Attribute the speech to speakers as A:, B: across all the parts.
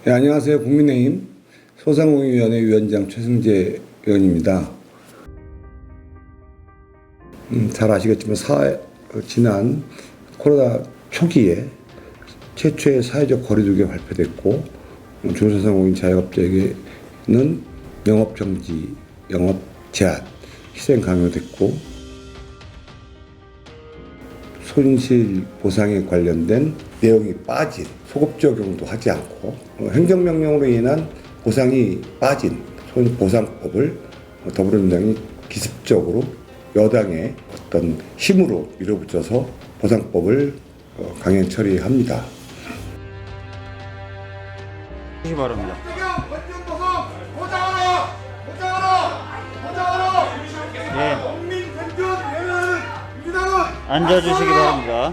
A: 네, 안녕하세요. 국민의힘 소상공인위원회 위원장 최승재 의원입니다. 잘 아시겠지만 지난 코로나 초기에 최초의 사회적 거리두기가 발표됐고 중소상공인 자영업자에게는 영업정지, 영업 제한, 희생 강요됐고 손실 보상에 관련된 내용이 빠진 소급 적용도 하지 않고 행정명령으로 인한 보상이 빠진 보상법을 더불어민주당이 기습적으로 여당의 어떤 힘으로 밀어붙여서 보상법을 강행 처리합니다.
B: 주시기 바랍니다. 예. 앉아주시기 바랍니다.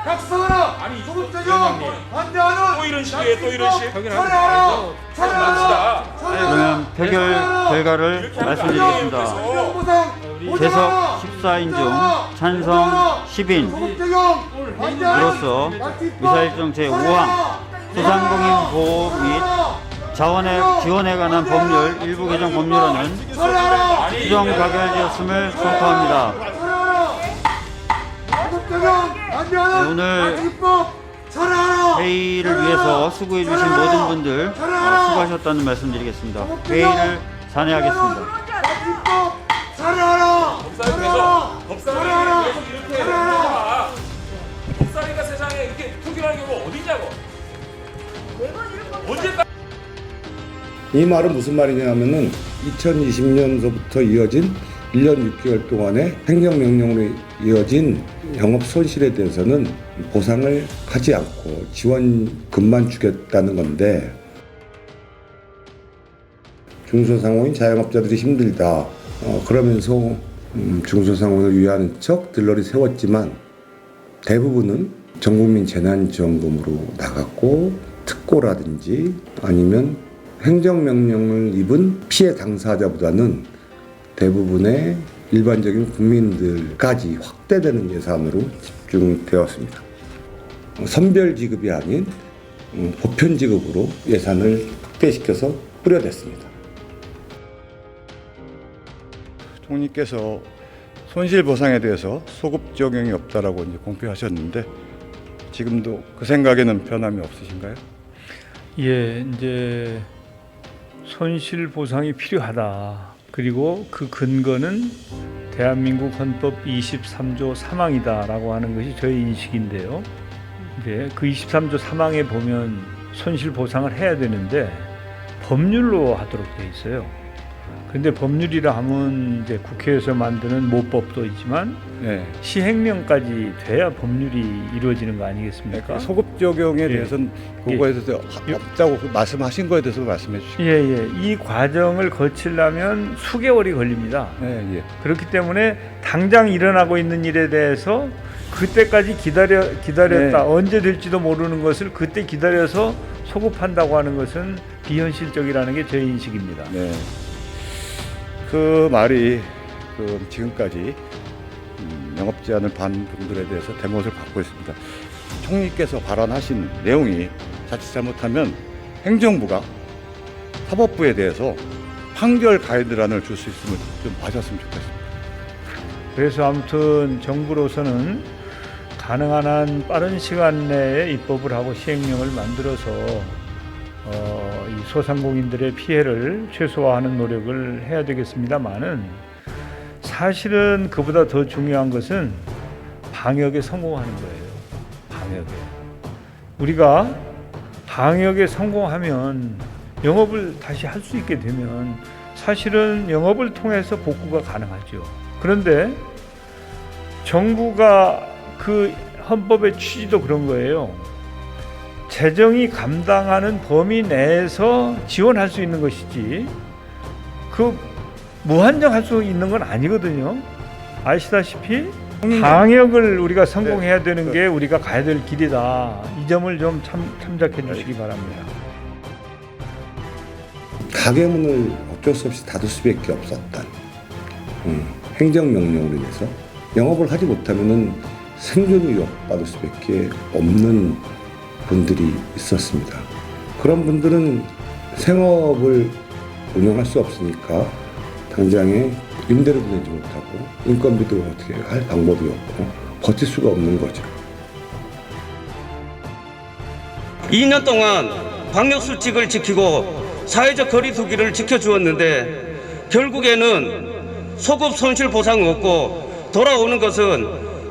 C: 각서하라! 아니, 소급적용 반대하는
D: 또 이런 식이에요, 또 이런 식.
C: 차례하라!
B: 그러면 표결 결과를 말씀드리겠습니다. 재석 14인 중 찬성 10인으로서 의사일정 제5항 소상공인 보호 및 자원의 지원에 관한 법률 일부 개정 법률안은 수정 가결되었음을 선포합니다. 오늘 회의를 위해서 수고해 주신 모든 분들 수고하셨다는 말씀드리겠습니다. 회의를 산회하겠습니다.
D: 법사위가 세상에 이렇게 투기하는 경우가 어디냐고. 언제까지?
A: 이 말은 무슨 말이냐면은 2020년서부터 이어진 1년 6개월 동안의 행정명령으로 이어진 영업 손실에 대해서는 보상을 하지 않고 지원금만 주겠다는 건데 중소상공인 자영업자들이 힘들다. 그러면서 중소상공인을 위하는 척 들러리 세웠지만 대부분은 전국민 재난지원금으로 나갔고 특고라든지 아니면 행정명령을 입은 피해 당사자보다는 대부분의 일반적인 국민들까지 확대되는 예산으로 집중되었습니다. 선별 지급이 아닌 보편 지급으로 예산을 확대시켜서 뿌려댔습니다.
E: 총리께서 손실 보상에 대해서 소급 적용이 없다라고 이제 공표하셨는데 지금도 그 생각에는 변함이 없으신가요?
F: 예, 이제 손실 보상이 필요하다. 그리고 그 근거는 대한민국 헌법 23조 3항이다라고 하는 것이 저희 인식인데요. 이제 그 23조 3항에 보면 손실 보상을 해야 되는데 법률로 하도록 돼 있어요. 근데 법률이라 하면 이제 국회에서 만드는 모법도 있지만
E: 네.
F: 시행령까지 돼야 법률이 이루어지는 거 아니겠습니까?
E: 그 소급 적용에
F: 예.
E: 대해서는 그거에 대해서 없다고 말씀하신 거에 대해서 말씀해 주시고.
F: 예. 이 과정을 거치려면 수개월이 걸립니다.
E: 예.
F: 그렇기 때문에 당장 일어나고 있는 일에 대해서 그때까지 기다렸다.
E: 네.
F: 언제 될지도 모르는 것을 그때 기다려서 소급한다고 하는 것은 비현실적이라는 게 제 인식입니다.
E: 네. 그 말이 지금까지 영업 제한을 반 분들에 대해서 대못을 받고 있습니다. 총리께서 발언하신 내용이 자칫 잘못하면 행정부가 사법부에 대해서 판결 가이드라인을 줄 수 있으면 좀 봐줬으면 좋겠습니다.
F: 그래서 아무튼 정부로서는 가능한 한 빠른 시간 내에 입법을 하고 시행령을 만들어서 이 소상공인들의 피해를 최소화하는 노력을 해야 되겠습니다만은 사실은 그보다 더 중요한 것은 방역에 성공하는 거예요. 방역에. 우리가 방역에 성공하면 영업을 다시 할 수 있게 되면 사실은 영업을 통해서 복구가 가능하죠. 그런데 정부가 그 헌법의 취지도 그런 거예요. 재정이 감당하는 범위 내에서 지원할 수 있는 것이지 그 무한정 할 수 있는 건 아니거든요. 아시다시피 방역을 우리가 성공해야 되는 게 우리가 가야 될 길이다. 이 점을 좀 참작해 주시기 바랍니다.
A: 가게문을 어쩔 수 없이 닫을 수밖에 없었던 행정명령으로 인해서 영업을 하지 못하면은 생존 위협 받을 수밖에 없는 분들이 있었습니다. 그런 분들은 생업을 운영할 수 없으니까 당장에 임대료도 내지 못하고 인건비도 어떻게 할 방법이 없고 버틸 수가 없는 거죠.
G: 2년 동안 방역수칙을 지키고 사회적 거리두기를 지켜주었는데 결국에는 소급 손실 보상 없고 돌아오는 것은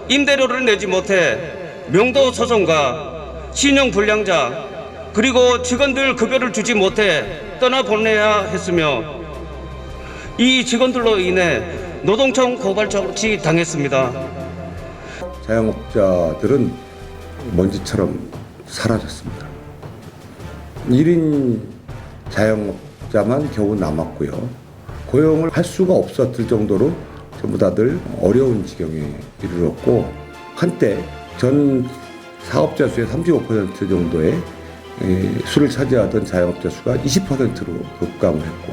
G: 임대료를 내지 못해 명도 소송과 신용 불량자 그리고 직원들 급여를 주지 못해 떠나보내야 했으며 이 직원들로 인해 노동청 고발 조치 당했습니다.
A: 자영업자들은 먼지처럼 사라졌습니다. 1인 자영업자만 겨우 남았고요. 고용을 할 수가 없었을 정도로 전부 다들 어려운 지경에 이르렀고 한때 전 사업자 수의 35% 정도의 수를 차지하던 자영업자 수가 20%로 급감을 했고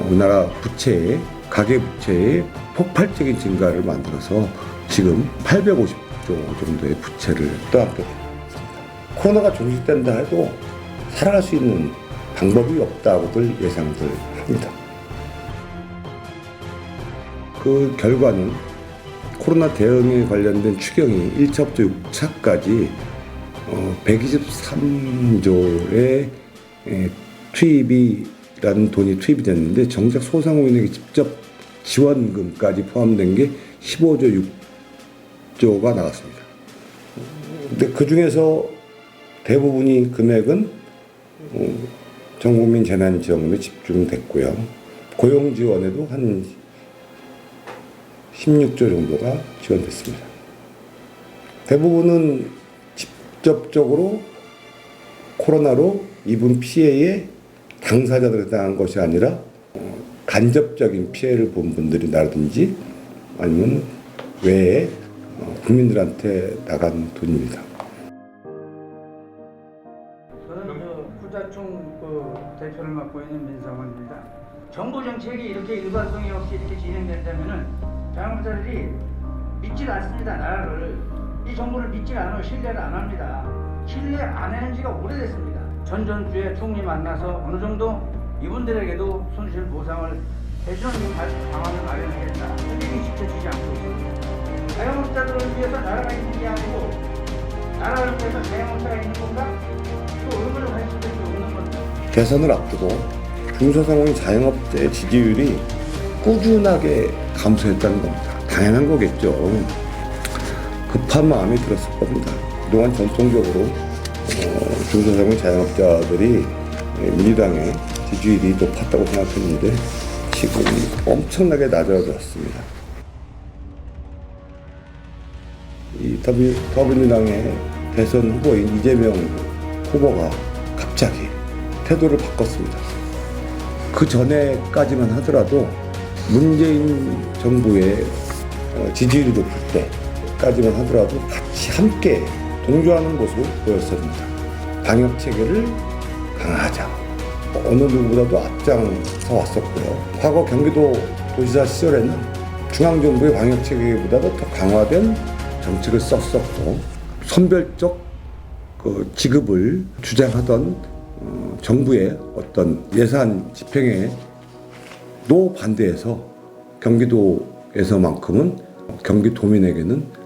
A: 우리나라 부채의 가계 부채의 폭발적인 증가를 만들어서 지금 850조 정도의 부채를 떠안게 됐습니다. 코로나가 종식된다 해도 살아갈 수 있는 방법이 없다고들 예상들 합니다. 그 결과는 코로나 대응에 관련된 추경이 1차부터 6차까지 123조의 투입이라는 돈이 투입이 됐는데 정작 소상공인에게 직접 지원금까지 포함된 게 15조 6조가 나왔습니다. 근데 그 중에서 대부분이 금액은 전국민 재난지원금에 집중됐고요. 고용지원에도 한 16조 정도가 지원됐습니다. 대부분은 직접적으로 코로나로 입은 피해의 당사자들에 대한 것이 아니라 간접적인 피해를 본 분들이라든지 아니면 외에 국민들한테 나간 돈입니다.
H: 저는 후자총 대표를 맡고 있는 민상원입니다. 정부 정책이 이렇게 일관성이 없이 이렇게 진행된다면은 자영업자들이 믿질 않습니다. 나라를 이 정부를 믿질 않아요. 신뢰를 안 합니다. 신뢰 안 하는 지가 오래됐습니다. 전주에 총리 만나서 어느 정도 이분들에게도 손실 보상을 해주는 방안을 마련하겠다. 손님이 지켜지지 않고 있습니다. 자영업자들을 위해서 나라가 있는 게 아니고 나라를 위해서 자영업자가 있는 건가? 또 의문을 가질 수밖에 없는 겁니다.
A: 대선을 앞두고 중소상공인 자영업자의 지지율이 꾸준하게 감소했다는 겁니다. 당연한 거겠죠. 급한 마음이 들었을 겁니다. 그동안 전통적으로 중소상공인 자영업자들이 민주당의 지지율이 높았다고 생각했는데 지금 엄청나게 낮아졌습니다. 이 더불어민주당의 대선 후보인 이재명 후보가 갑자기 태도를 바꿨습니다. 그 전에까지만 하더라도 문재인 정부의 지지율이 높을 때까지만 하더라도 같이 함께 동조하는 모습을 보였습니다. 방역 체계를 강화하자. 어느 누구보다도 앞장서 왔었고요. 과거 경기도 도지사 시절에는 중앙정부의 방역 체계보다도 더 강화된 정책을 썼었고 선별적 지급을 주장하던 정부의 어떤 예산 집행에도 반대해서 경기도에서만큼은 경기도민에게는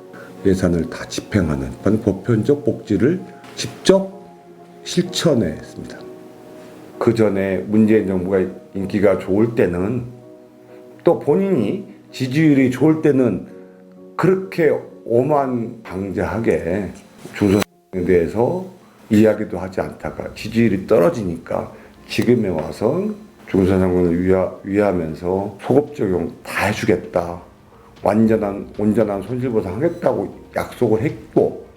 A: 예산을 다 집행하는 보편적 복지를 직접 실천했습니다. 그 전에 문재인 정부가 인기가 좋을 때는 또 본인이 지지율이 좋을 때는 그렇게 오만방자하게 중소상공인에 대해서 이야기도 하지 않다가 지지율이 떨어지니까 지금에 와서 중소상공인을 위하면서 소급 적용 다 해주겠다. 온전한 손실보상 하겠다고 약속을 했고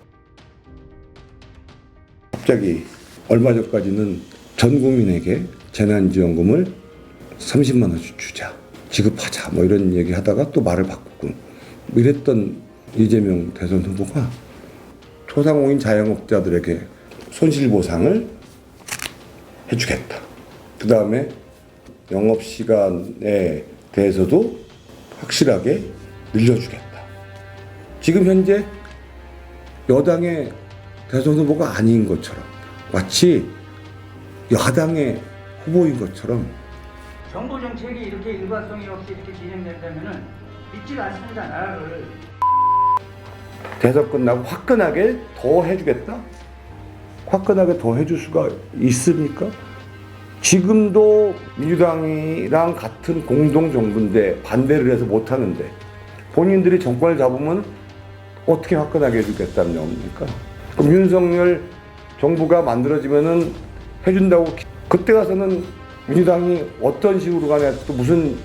A: 갑자기 얼마 전까지는 전 국민에게 재난지원금을 30만 원씩 주자. 지급하자. 뭐 이런 얘기 하다가 또 말을 바꾸고 이랬던 이재명 대선 후보가 소상공인 자영업자들에게 손실보상을 해주겠다. 그 다음에 영업시간에 대해서도 확실하게 늘려주겠다. 지금 현재 여당의 대선 후보가 아닌 것처럼 마치 야당의 후보인 것처럼
H: 정부 정책이 이렇게 일관성이 없이 이렇게 진행된다면은 믿지도 않습니다. 나라를.
A: 대선 끝나고 화끈하게 더 해주겠다? 화끈하게 더 해줄 수가 있습니까? 지금도 민주당이랑 같은 공동정부인데 반대를 해서 못하는데 본인들이 정권을 잡으면 어떻게 화끈하게 해주겠다는 겁니까? 그럼 윤석열 정부가 만들어지면은 해준다고 그때 가서는 민주당이 어떤 식으로 간에 또 무슨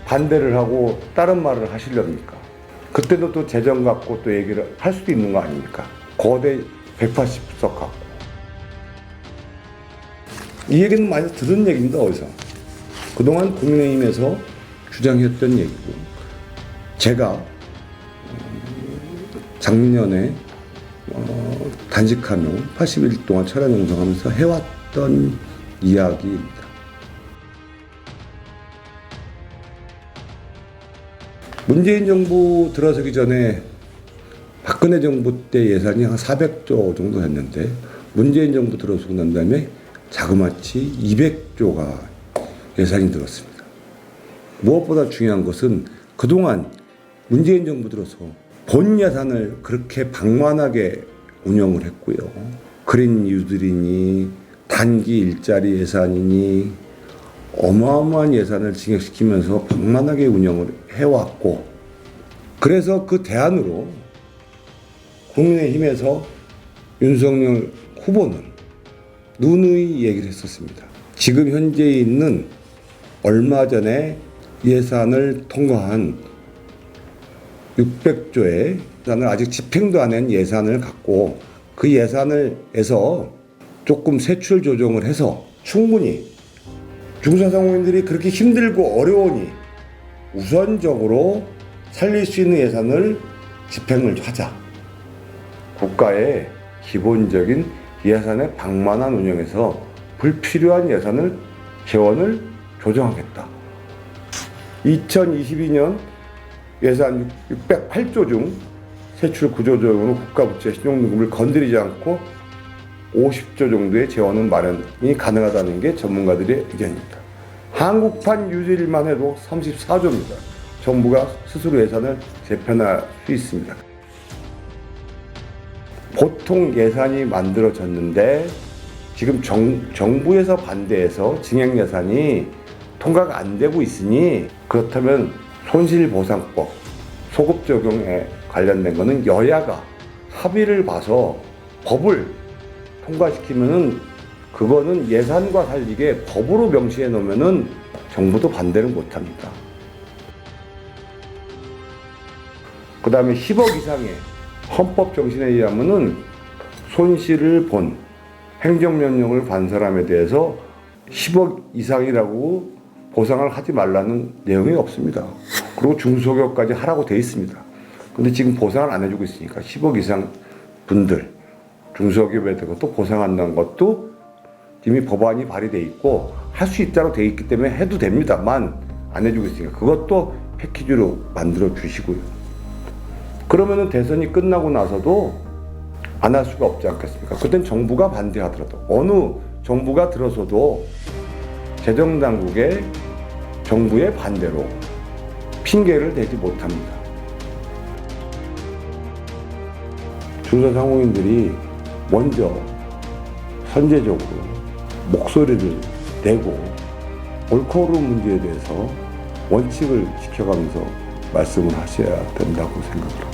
A: 반대를 하고 다른 말을 하시렵니까? 그때도 또 재정 갖고 또 얘기를 할 수도 있는 거 아닙니까? 거대 180석 갖고. 이 얘기는 많이 들은 얘기입니다, 어디서. 그동안 국민의힘에서 주장했던 얘기고, 제가 작년에 단식하며 80일 동안 철야 농성하면서 해왔던 이야기입니다. 문재인 정부 들어서기 전에 박근혜 정부 때 예산이 한 400조 정도 됐는데 문재인 정부 들어서고 난 다음에 자그마치 200조가 예산이 들었습니다. 무엇보다 중요한 것은 그동안 문재인 정부 들어서 본 예산을 그렇게 방만하게 운영을 했고요. 그린 뉴딜이니 단기 일자리 예산이니 어마어마한 예산을 증액시키면서 방만하게 운영을 해왔고, 그래서 그 대안으로 국민의힘에서 윤석열 후보는 누누이 얘기를 했었습니다. 지금 현재 있는 얼마 전에 예산을 통과한 600조의 예산을 아직 집행도 안 한 예산을 갖고 그 예산을 해서 조금 세출 조정을 해서 충분히 중소상공인들이 그렇게 힘들고 어려우니 우선적으로 살릴 수 있는 예산을 집행을 하자. 국가의 기본적인 예산의 방만한 운영에서 불필요한 예산을 재원을 조정하겠다. 2022년 예산 608조 중 세출 구조조정으로 국가부채 신용등급을 건드리지 않고 50조 정도의 재원은 마련이 가능하다는 게 전문가들의 의견입니다. 한국판 유지일만 해도 34조입니다. 정부가 스스로 예산을 재편할 수 있습니다. 보통 예산이 만들어졌는데 지금 정부에서 반대해서 증액 예산이 통과가 안 되고 있으니, 그렇다면 손실보상법 소급 적용에 관련된 거는 여야가 합의를 봐서 법을 통과시키면은 그거는 예산과 살리게 법으로 명시해 놓으면은 정부도 반대를 못 합니다. 그 다음에 10억 이상의 헌법 정신에 의하면은 손실을 본 행정명령을 반 사람에 대해서 10억 이상이라고 보상을 하지 말라는 내용이 없습니다. 그리고 중소기업까지 하라고 돼 있습니다. 근데 지금 보상을 안 해주고 있으니까 10억 이상 분들, 중소기업에 대해서 또 보상한다는 것도 이미 법안이 발의돼 있고 할 수 있다고 돼 있기 때문에 해도 됩니다만 안 해주고 있으니까 그것도 패키지로 만들어 주시고요. 그러면은 대선이 끝나고 나서도 안 할 수가 없지 않겠습니까? 그땐 정부가 반대하더라도 어느 정부가 들어서도 재정당국의 정부의 반대로 핑계를 대지 못합니다. 중소상공인들이 먼저 선제적으로 목소리를 내고 옳고 그른 문제에 대해서 원칙을 지켜가면서 말씀을 하셔야 된다고 생각을 합니다.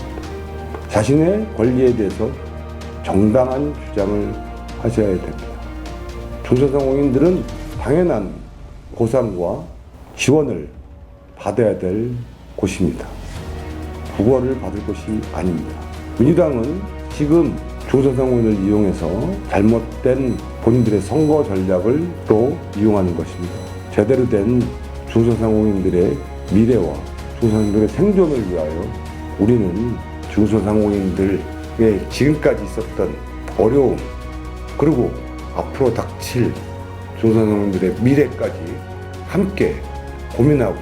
A: 자신의 권리에 대해서 정당한 주장을 하셔야 됩니다. 중소상공인들은 당연한 보상과 지원을 받아야 될 곳입니다. 부과를 받을 것이 아닙니다. 민주당은 지금 중소상공인을 이용해서 잘못된 본인들의 선거 전략을 또 이용하는 것입니다. 제대로 된 중소상공인들의 미래와 중소상공인들의 생존을 위하여 우리는 중소상공인들의 지금까지 있었던 어려움, 그리고 앞으로 닥칠 중소상공인들의 미래까지 함께 고민하고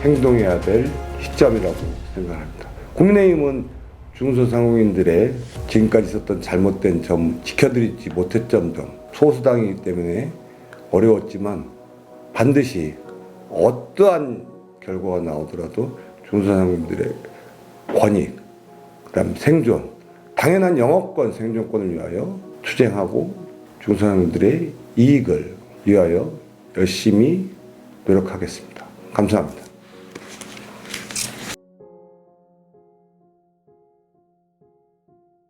A: 행동해야 될 시점이라고 생각합니다. 국민의힘은 중소상공인들의 지금까지 있었던 잘못된 점, 지켜드리지 못했던 점, 소수당이기 때문에 어려웠지만 반드시 어떠한 결과가 나오더라도 중소상공인들의 권익, 그다음 생존, 당연한 영업권, 생존권을 위하여 투쟁하고 중소상공인들의 이익을 위하여 열심히 노력하겠습니다. 감사합니다.